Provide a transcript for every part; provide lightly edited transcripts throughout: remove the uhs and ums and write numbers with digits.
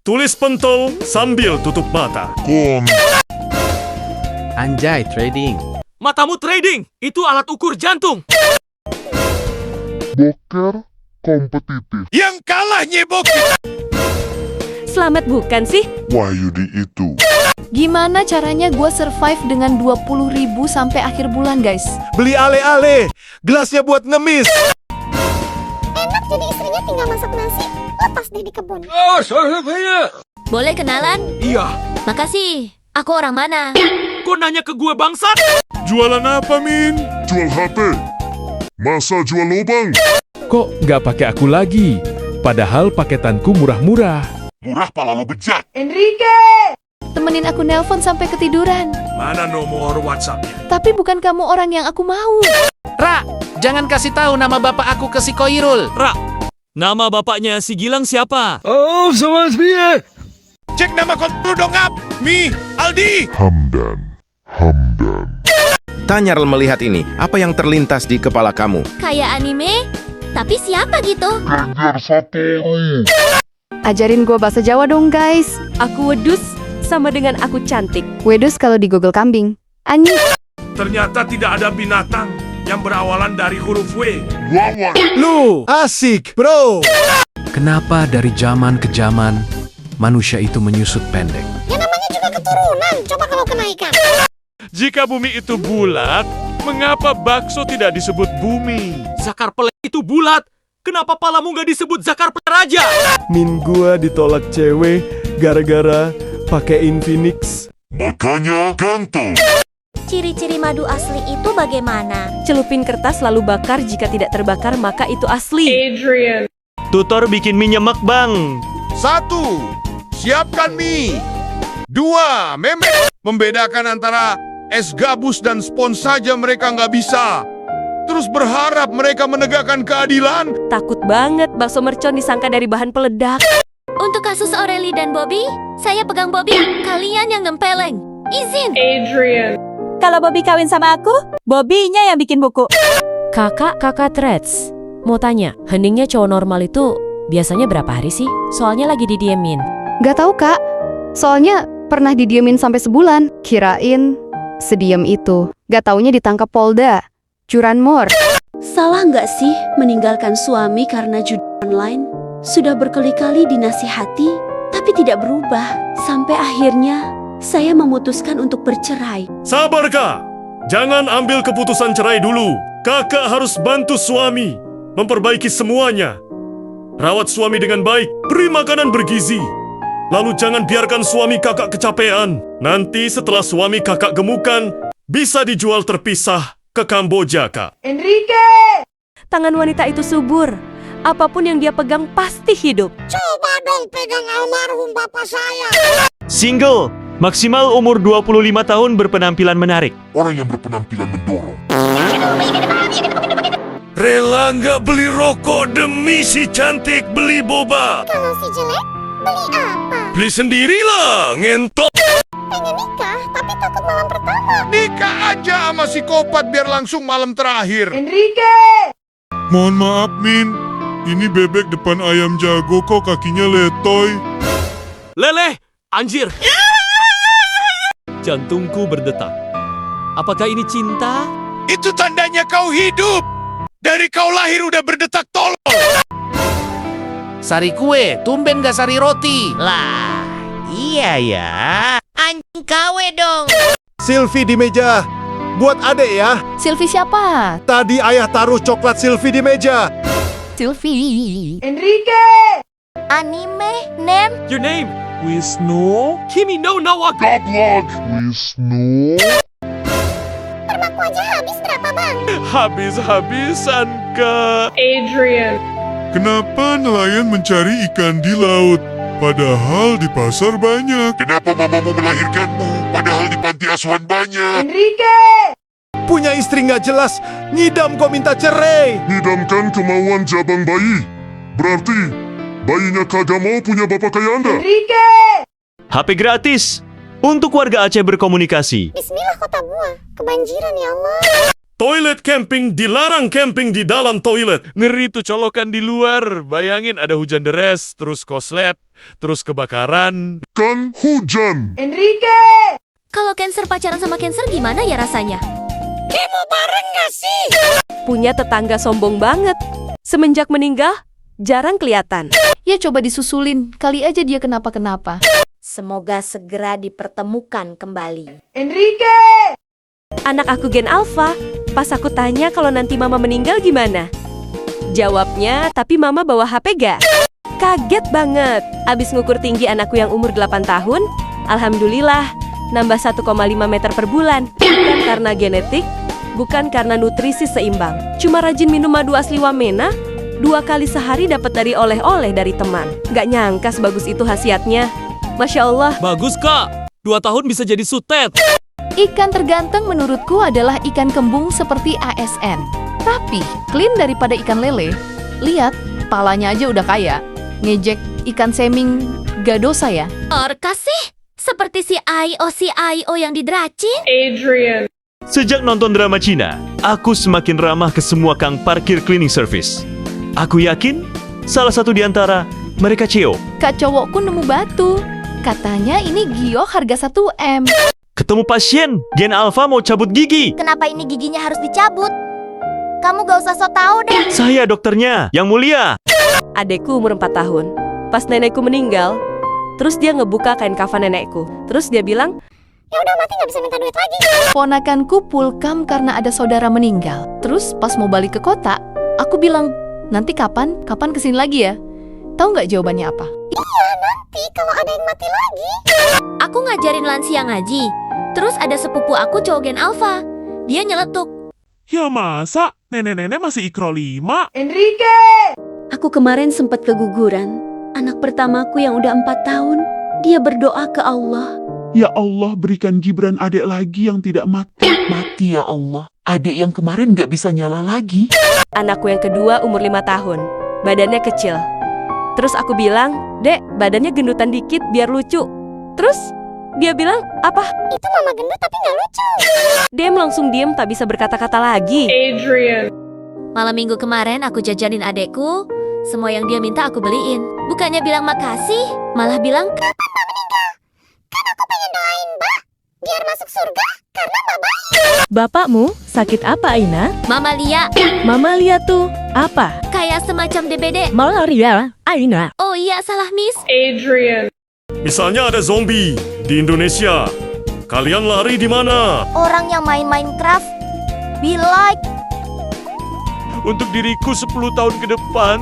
Tulis pentol sambil tutup mata. Anjay, trading. Matamu trading, itu alat ukur jantung. Boker kompetitif. Yang kalah nyebok. Selamat bukan sih? Wahyudi itu. Gimana caranya gue survive dengan 20.000 sampai akhir bulan, guys? Beli ale-ale, gelasnya buat ngemis. Enak jadi istrinya tinggal masak nasi, lepas deh di kebun. Boleh kenalan? Iya. Makasih. Aku orang mana? Kok nanya ke gue bangsat? Jualan apa, Min? Jual HP. Masa jual lubang? Kok nggak pakai aku lagi? Padahal paketanku murah-murah. Murah pala lo bejat. Temenin aku nelpon sampai ketiduran. Mana nomor WhatsApp-nya? Tapi bukan kamu orang yang aku mau. Ra, jangan kasih tahu nama bapak aku ke si Koirul. Ra, nama bapaknya si Gilang siapa? Cek nama konto dong, Ap. Mi, Aldi. Hamdan. Tanyar melihat ini, apa yang terlintas di kepala kamu? Kayak anime? Tapi siapa gitu? Ganjar satu. Ajarin gue bahasa Jawa dong, guys. Aku wedus sama dengan aku cantik. Wedus kalau di Google kambing. Ani. Ternyata tidak ada binatang yang berawalan dari huruf W. Wawan. Lu, asik, bro. Kenapa dari zaman ke zaman manusia itu menyusut pendek? Ya namanya juga keturunan, coba kalau kenaikan. Jika bumi itu bulat, mengapa bakso tidak disebut bumi? Zakar Pelek itu bulat. Kenapa palamu gak disebut Zakar Pelek aja? Min gua ditolak cewek gara-gara pakai Infinix. Makanya ganteng. Ciri-ciri madu asli itu bagaimana? Celupin kertas lalu bakar, jika tidak terbakar maka itu asli. Tutor bikin mie nyemek, Bang. 1. Siapkan mie. 2. Memek. Membedakan antara es gabus dan spons saja mereka nggak bisa. Terus berharap mereka menegakkan keadilan. Takut banget bakso mercon disangka dari bahan peledak. Untuk kasus Aureli dan Bobby, saya pegang Bobby. Kalian yang ngempeleng. Izin. Kalau Bobby kawin sama aku, Bobby-nya yang bikin buku. Kakak Threads, mau tanya, heningnya cowok normal itu biasanya berapa hari sih? Soalnya lagi didiemin. Gak tahu, Kak. Soalnya pernah didiemin sampai sebulan. Kirain sediem itu. Gak taunya ditangkap Polda. Curanmor. Salah nggak sih meninggalkan suami karena judi online? Sudah berkali-kali dinasihati, tapi tidak berubah. Sampai akhirnya saya memutuskan untuk bercerai. Sabar, Kak. Jangan ambil keputusan cerai dulu. Kakak harus bantu suami memperbaiki semuanya. Rawat suami dengan baik, beri makanan bergizi. Lalu jangan biarkan suami kakak kecapean. Nanti setelah suami kakak gemukan, bisa dijual terpisah ke Kamboja, Kak. Tangan wanita itu subur. Apapun yang dia pegang pasti hidup. Coba dong pegang almarhum bapak saya. Single, maksimal umur 25 tahun berpenampilan menarik. Orang yang berpenampilan mendorong. Rela nggak beli rokok demi si cantik beli boba? Kalau si jelek, beli apa? Beli sendirilah, ngentot. Pengen nikah, tapi takut malam pertama. Nikah aja sama psikopat biar langsung malam terakhir. Mohon maaf, Min. Ini bebek depan ayam jago kok kakinya letoy. Leleh, anjir. Jantungku berdetak. Apakah ini cinta? Itu tandanya kau hidup. Dari kau lahir udah berdetak tolol. Sari kue, tumben gak sari roti. Lah, iya ya. Anjing kawe dong. Silvi di meja. Buat adek ya. Silvi siapa? Tadi ayah taruh coklat Silvi di meja. Silvi. Anime, name. Your name? Wisnu. Kimi no Nawa. Goblok. Wisnu. Permaku aja habis berapa, Bang? Habis-habisan, Kak. Kenapa nelayan mencari ikan di laut? Padahal di pasar banyak. Kenapa mamamu melahirkanmu? Padahal di panti asuhan banyak. Punya istri nggak jelas. Ngidam kok minta cerai. Ngidamkan kemauan jabang bayi. Berarti bayinya kagak mau punya bapak kayak Anda. HP gratis untuk warga Aceh berkomunikasi. Bismillah kota gua, kebanjiran ya Allah. Toilet camping dilarang camping di dalam toilet. Ngeri tuh colokan di luar. Bayangin ada hujan deras, terus koslet. terus kebakaran. Kan hujan. Kalau Cancer pacaran sama Cancer gimana ya rasanya? Punya tetangga sombong banget. Semenjak meninggal, jarang kelihatan. Ya coba disusulin, kali aja dia kenapa-kenapa. Semoga segera dipertemukan kembali. Anak aku Gen Alpha. Pas aku tanya kalau nanti mama meninggal gimana? Jawabnya, tapi mama bawa HP gak? Kaget banget. Abis ngukur tinggi anakku yang umur 8 tahun, alhamdulillah, nambah 1,5 meter per bulan. Bukan karena genetik, bukan karena nutrisi seimbang. Cuma rajin minum madu asli Wamena, 2 kali sehari dapat dari oleh-oleh dari teman. Gak nyangka sebagus itu khasiatnya. Masya Allah. Bagus kak, 2 tahun bisa jadi sutet. Ikan terganteng menurutku adalah ikan kembung seperti ASN. Tapi, clean daripada ikan lele. Lihat, palanya aja udah kaya. Ngejek ikan seming gak dosa ya. Orka sih? Seperti si IO yang didracin? Sejak nonton drama Cina, aku semakin ramah ke semua kang parkir cleaning service. Aku yakin, salah satu di antara mereka Ceo. Kak cowokku nemu batu. Katanya ini giok harga 1 M. Ketemu pasien, Gen Alpha mau cabut gigi. Kenapa ini giginya harus dicabut? Kamu gak usah so tau deh. Saya dokternya, yang mulia. Adekku umur 4 tahun. Pas nenekku meninggal, terus dia ngebuka kain kafan nenekku. Terus dia bilang, Ya udah mati gak bisa minta duit lagi. Ponakanku pulkam karena ada saudara meninggal. Terus pas mau balik ke kota, aku bilang, nanti kapan kesini lagi ya? Tahu nggak jawabannya apa? Iya nanti kalau ada yang mati lagi. Aku ngajarin lansia ngaji. Terus ada sepupu aku cowok Gen Alpha. Dia nyeletuk. Ya masa? Nenek-nenek masih ikro 5? Aku kemarin sempat keguguran. Anak pertamaku yang udah 4 tahun, dia berdoa ke Allah. Ya Allah, berikan Gibran adik lagi yang tidak mati. Mati ya Allah. Adik yang kemarin gak bisa nyala lagi. anakku yang kedua umur 5 tahun. Badannya kecil. Terus aku bilang, Dek, badannya gendutan dikit biar lucu. Terus dia bilang, apa? Itu mama gendut tapi gak lucu. Dem langsung diem tak bisa berkata-kata lagi. Malam minggu kemarin aku jajanin adekku. Semua yang dia minta aku beliin. Bukannya bilang makasih, malah bilang, Kapan Mbak meninggal? Kan aku pengen doain Mbak biar masuk surga karena Mbak baik. Bapakmu sakit apa, Aina? Mamalia. Mamalia tuh apa? Kayak semacam DBD. Malaria, Aina. Oh iya, salah miss. Misalnya ada zombie di Indonesia. Kalian lari di mana? Orang yang main Minecraft be like. Untuk diriku 10 tahun ke depan,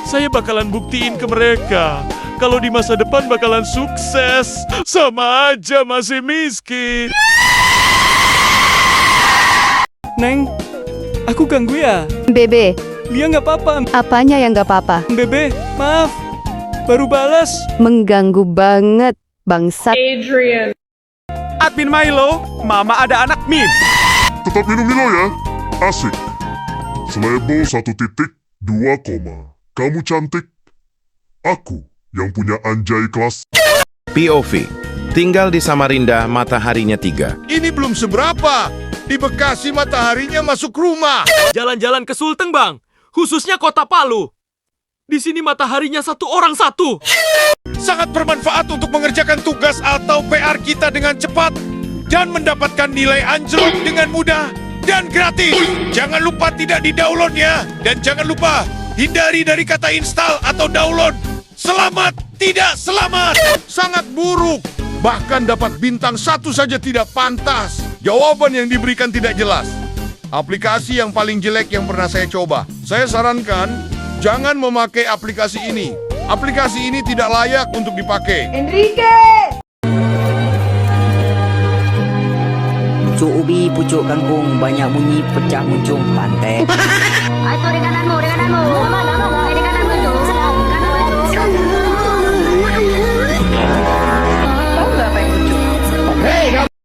saya bakalan buktiin ke mereka kalau di masa depan bakalan sukses. Sama aja masih miskin. Neng, aku ganggu ya? Bebe, Lia nggak apa-apa. apanya yang gak apa-apa? Bebe, maaf. Baru balas. Mengganggu banget, bangsat. Admin Milo, Mama ada anak Min. Tetap minum Milo ya. Asik. Selebo 1.2 koma. Kamu cantik. Aku yang punya anjay kelas. POV. Tinggal di Samarinda, mataharinya 3. Ini belum seberapa. Di Bekasi mataharinya masuk rumah. Jalan-jalan ke Sulteng, Bang. Khususnya kota Palu. Di sini mataharinya 1 orang 1. Sangat bermanfaat untuk mengerjakan tugas atau PR kita dengan cepat dan mendapatkan nilai anjlok dengan mudah dan gratis. Jangan lupa tidak di-download ya. Dan jangan lupa hindari dari kata install atau download. Selamat tidak selamat. Sangat buruk. Bahkan dapat bintang 1 saja tidak pantas. Jawaban yang diberikan tidak jelas. Aplikasi yang paling jelek yang pernah saya coba. Saya sarankan jangan memakai aplikasi ini. Aplikasi ini tidak layak untuk dipakai. Pucuk ubi, pucuk kangkung, banyak bunyi pecah muncung pantai. Sore kananmu,